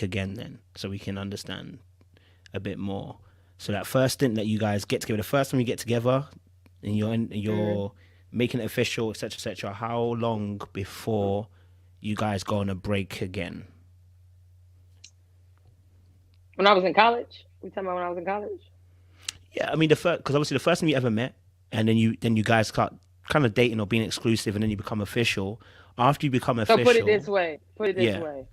again then, so we can understand a bit more. So that first stint that you guys get together, the first time you get together, and Mm-hmm. you're making it official, etc., etc. How long before you guys go on a break again? When I was in college, we talking about when I was in college. Yeah, I mean the first, because obviously the first time you ever met, and then you guys start kind of dating or being exclusive, and then you become official. After you become So put it this official, way. Put it this yeah, way.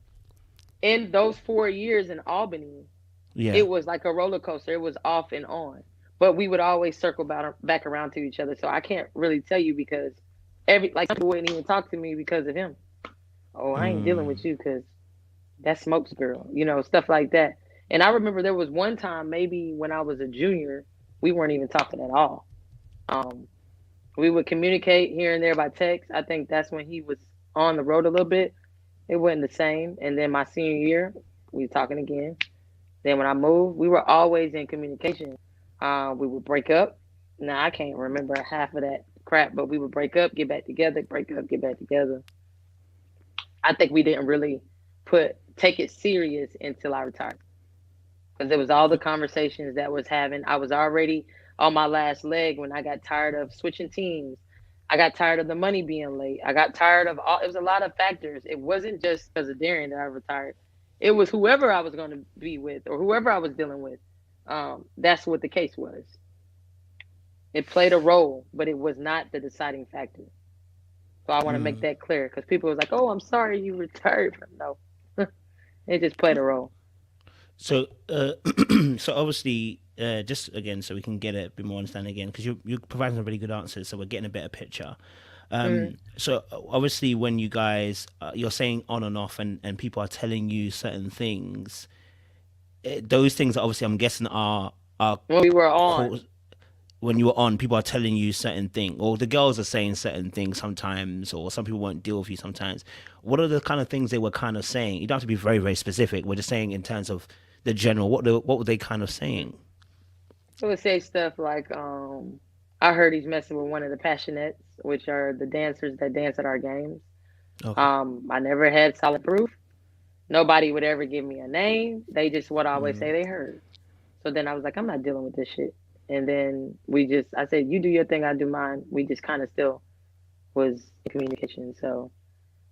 In those 4 years in Albany, yeah. it was like a roller coaster. It was off and on, but we would always circle back around to each other. So I can't really tell you because like some people wouldn't even talk to me because of him. Oh, I ain't dealing Mm, with you because that smokes girl, stuff like that. And I remember there was one time, maybe when I was a junior, we weren't even talking at all. Um, we would communicate here and there by text. I think that's when he was on the road a little bit. It wasn't the same. And then my senior year, we were talking again. Then when I moved, we were always in communication. We would break up. Now I can't remember half of that crap, but we would break up, get back together, break up, get back together. I think we didn't really put take it serious until I retired because it was all the conversations that was having. I was already on my last leg when I got tired of switching teams. I got tired of the money being late. I got tired of all. It was a lot of factors. It wasn't just because of Darian that I retired. It was whoever I was going to be with or whoever I was dealing with. That's what the case was. It played a role, but it was not the deciding factor. So I want to make mm. that clear because people was like, "Oh, I'm sorry you retired." No, it just played a role. So, so obviously, just again, so we can get a bit more understanding again, because you're providing some really good answers, so we're getting a better picture. Mm. So obviously, when you guys you're saying on and off, and people are telling you certain things, those things obviously I'm guessing are When we were on, cause, when you were on, people are telling you certain things, or the girls are saying certain things sometimes, or some people won't deal with you sometimes. What are the kind of things they were kind of saying? You don't have to be very, very specific. We're just saying in terms of the general. What were they kind of saying? it would say stuff like, "I heard he's messing with one of the passionettes, which are the dancers that dance at our games." Okay. I never had solid proof. Nobody would ever give me a name. They just would always say Mm, they heard. So then I was like, I'm not dealing with this shit. And then I said, you do your thing, I do mine. We just kind of still was in communication. So,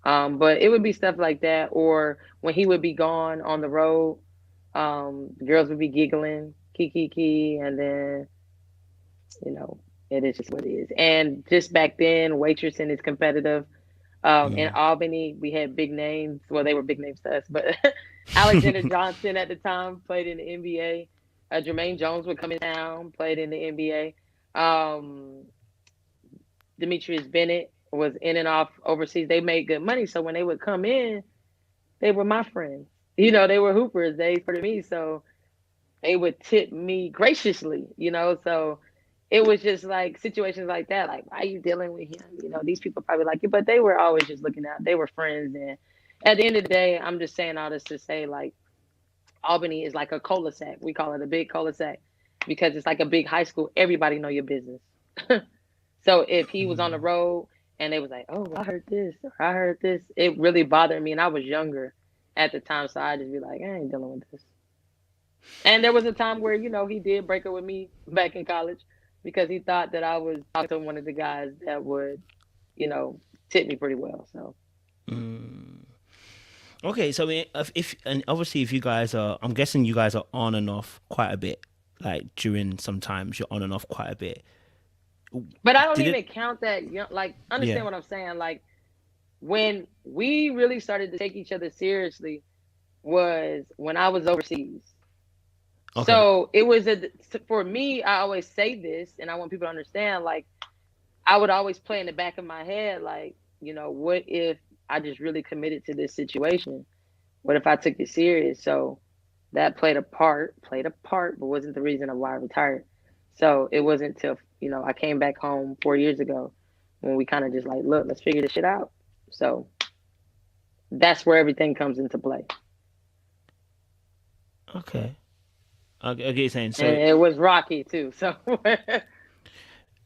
but it would be stuff like that. Or when he would be gone on the road, the girls would be giggling, kiki, and then, you know, it is just what it is. And just back then, waitressing is competitive. In mm. Albany, we had big names. Well, they were big names to us, but Alexander Johnson at the time played in the NBA. Jermaine Jones would come in town, played in the NBA. Demetrius Bennett was in and off overseas. They made good money, so when they would come in, they were my friends. They were hoopers. They supported me, so they would tip me graciously. So it was just like situations like that. Like, why are you dealing with him? These people probably like you, but they were always just looking out. They were friends, and at the end of the day, I'm just saying all this to say, like, Albany is like a cul-de-sac. We call it a big cul-de-sac because it's like a big high school. Everybody know your business. So if he was on the road and they was like, "Oh, I heard this," or "I heard this," it really bothered me, and I was younger at the time, so I just be like, "I ain't dealing with this." And there was a time where he did break up with me back in college because he thought that I was talking to one of the guys that would, you know, tip me pretty well. So Okay, so if and obviously if you guys are, I'm guessing you guys are on and off quite a bit. Like during sometimes you're on and off quite a bit. but I don't Did it? even count that young, like, Yeah. understand what I'm saying? Like, when we really started to take each other seriously was when I was overseas. Okay. So it was for me, I always say this and I want people to understand, like, I would always play in the back of my head, like, what if I just really committed to this situation? What if I took it serious? So that played a part, but wasn't the reason of why I retired. So it wasn't till, I came back home 4 years ago when we kind of just like, look, let's figure this shit out. So that's where everything comes into play. Okay. I get you saying. And So it was rocky too. So,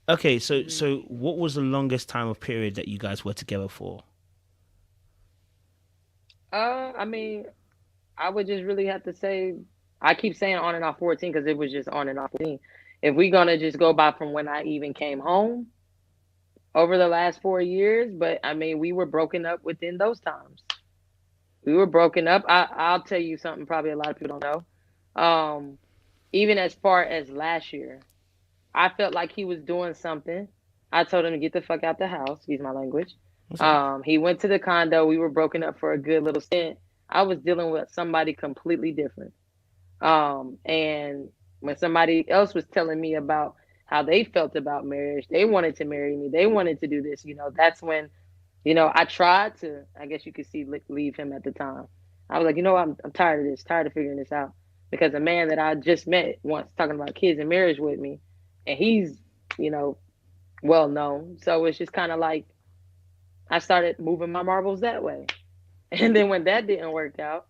okay. So Mhm. so what was the longest time of period that you guys were together for? I mean, I would just really have to say, I keep saying on and off 14 because it was just on and off 14. If we're gonna just go by from when I even came home over the last 4 years, but I mean, we were broken up within those times. We were broken up. I'll tell you something probably a lot of people don't know. Even as far as last year, I felt like he was doing something. I told him to get the fuck out the house. Excuse my language. What's up? He went to the condo. We were broken up for a good little stint. I was dealing with somebody completely different. And when somebody else was telling me about how they felt about marriage, they wanted to marry me. They wanted to do this. That's when, I tried to, I guess you could see, leave him at the time. I was like, I'm tired of this, tired of figuring this out. Because a man that I just met once talking about kids and marriage with me, and he's, you know, well known. So it's just kind of like I started moving my marbles that way. And then when that didn't work out,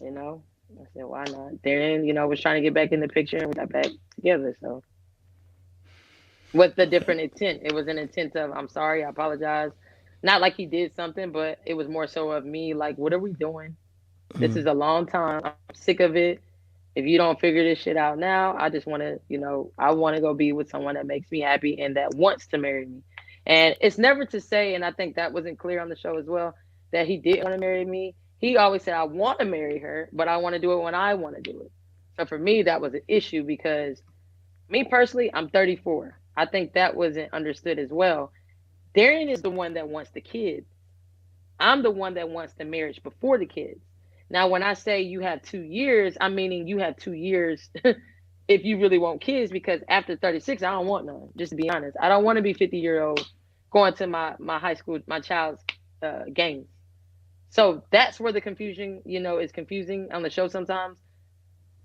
you know, I said, why not? Then, was trying to get back in the picture and we got back together. So with the different intent, it was an intent of, I'm sorry, I apologize. Not like he did something, but it was more so of me, like, what are we doing? This is a long time. I'm sick of it. If you don't figure this shit out now, I just want to, I want to go be with someone that makes me happy and that wants to marry me. And it's never to say, and I think that wasn't clear on the show as well, that he did want to marry me. He always said, I want to marry her, but I want to do it when I want to do it. So for me, that was an issue because me personally, I'm 34. I think that wasn't understood as well. Darian is the one that wants the kids. I'm the one that wants the marriage before the kids. Now, when I say you have 2 years, I'm meaning you have 2 years if you really want kids, because after 36, I don't want none, just to be honest. I don't want to be 50-year-old going to my high school, my child's games. So that's where the confusion, is confusing on the show sometimes.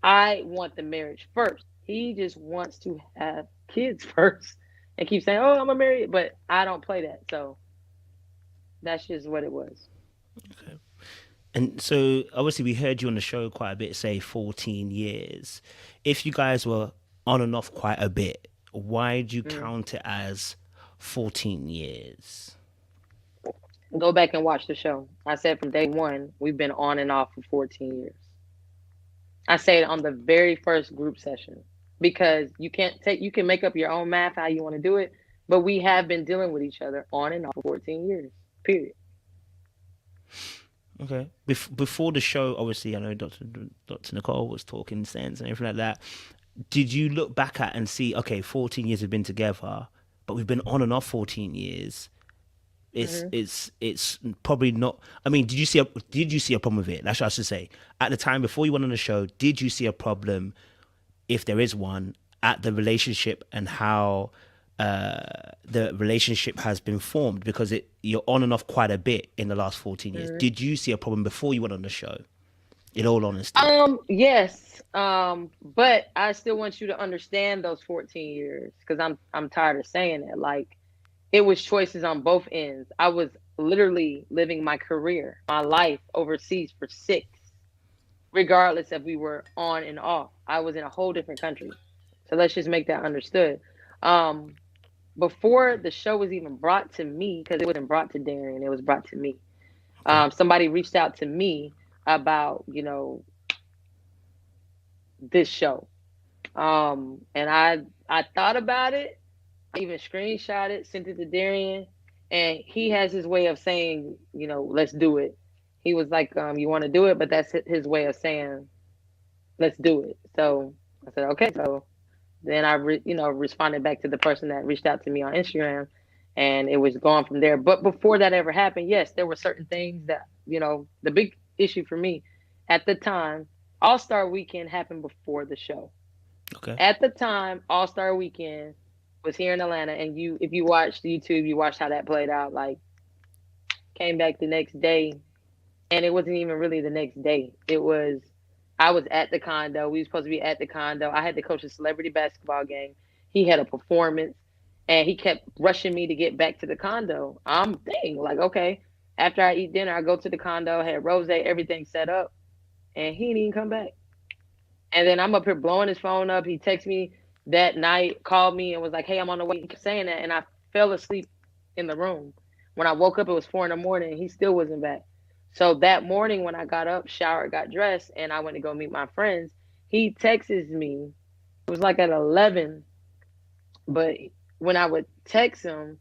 I want the marriage first. He just wants to have kids first and keep saying, oh, I'm going to marry it. But I don't play that. So that's just what it was. Okay. And so obviously we heard you on the show quite a bit say 14 years. If you guys were on and off quite a bit, why do you count it as 14 years? Go back and watch the show. I said from day one, we've been on and off for 14 years. I say it on the very first group session because you can make up your own math how you want to do it, but we have been dealing with each other on and off for 14 years, period. Okay. Before the show, obviously, I know Dr. Nicole was talking sense and everything like that. Did you look back at and see, okay, 14 years we've been together, but we've been on and off 14 years. It's probably not. I mean, did you see a problem with it? That's what I should say. At the time before you went on the show, did you see a problem, if there is one, at the relationship and how the relationship has been formed? Because you're on and off quite a bit in the last 14 years. Did you see a problem before you went on the show? In all honesty. Yes. But I still want you to understand those 14 years because I'm tired of saying it. Like, it was choices on both ends. I was literally living my career, my life overseas for 6, regardless if we were on and off. I was in a whole different country. So let's just make that understood. Before the show was even brought to me, because it wasn't brought to Darren, it was brought to me. Somebody reached out to me about, this show. And I thought about it. I even screenshot it, sent it to Darian, and he has his way of saying, let's do it. He was like, you want to do it, but that's his way of saying, let's do it. So I said, okay. So then I, responded back to the person that reached out to me on Instagram, and it was going from there. But before that ever happened, yes, there were certain things that, the big issue for me at the time, All-Star Weekend happened before the show. Okay. At the time, All-Star Weekend was here in Atlanta, and if you watched YouTube, you watched how that played out. Like, came back the next day, and it wasn't even really the next day. I was at the condo. We were supposed to be at the condo. I had to coach a celebrity basketball game. He had a performance, and he kept rushing me to get back to the condo. I'm thinking, like, okay, after I eat dinner, I go to the condo, had rose, everything set up, and he didn't even come back. And then I'm up here blowing his phone up. He texted me that night, called me, and was like, hey, I'm on the way. He kept saying that, and I fell asleep in the room. When I woke up, it was 4 a.m, and he still wasn't back. So that morning when I got up, showered, got dressed, and I went to go meet my friends, he texts me. It was like at 11, but when I would text him,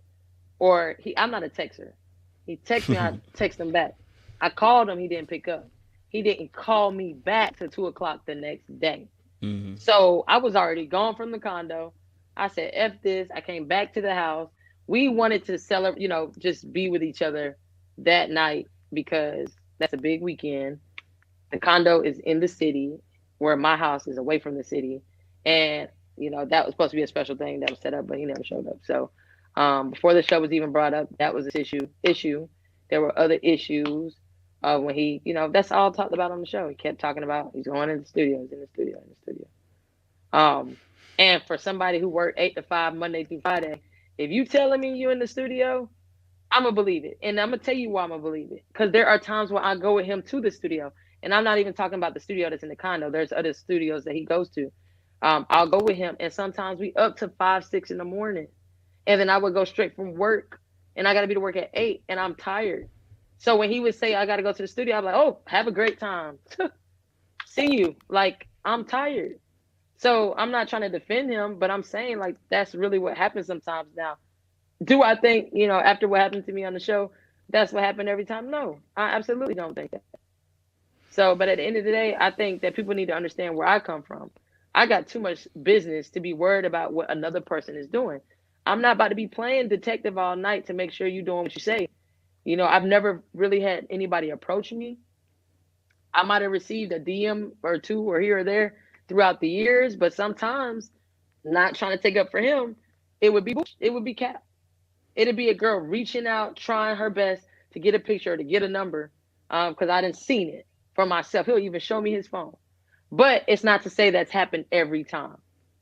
I'm not a texter. He texts me, I text him back. I called him, he didn't pick up. He didn't call me back till 2 o'clock the next day. Mm-hmm. So I was already gone from the condo. I said, F this. I came back to the house. We wanted to celebrate, just be with each other that night because that's a big weekend. The condo is in the city where my house is away from the city. And, that was supposed to be a special thing that was set up, but he never showed up. So before the show was even brought up, that was this issue. There were other issues when he, that's all talked about on the show. He kept talking about he's going in the studio, he's in the studio, in the studio. And for somebody who worked 8 to 5 Monday through Friday, if you telling me you in the studio, I'm gonna believe it. And I'm gonna tell you why I'm gonna believe it. Because there are times when I go with him to the studio, and I'm not even talking about the studio that's in the condo. There's other studios that he goes to. I'll go with him, and sometimes we up to 5, 6 in the morning, and then I would go straight from work, and I got to be to work at 8, and I'm tired. So when he would say I got to go to the studio, I'm like, oh, have a great time. See you. Like, I'm tired. So I'm not trying to defend him, but I'm saying like that's really what happens sometimes now. Do I think, after what happened to me on the show, that's what happened every time? No, I absolutely don't think that. So, but at the end of the day, I think that people need to understand where I come from. I got too much business to be worried about what another person is doing. I'm not about to be playing detective all night to make sure you're doing what you say. I've never really had anybody approach me. I might have received a DM or two or here or there throughout the years, but sometimes, not trying to take up for him, it would be cap. It'd be a girl reaching out, trying her best to get a picture or to get a number, because I didn't seen it for myself. He'll even show me his phone. But it's not to say that's happened every time.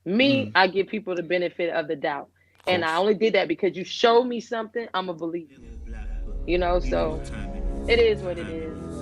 Me, I give people the benefit of the doubt. Of And I course. only did that because you showed me something, I'm going to believe you. So it is what it is.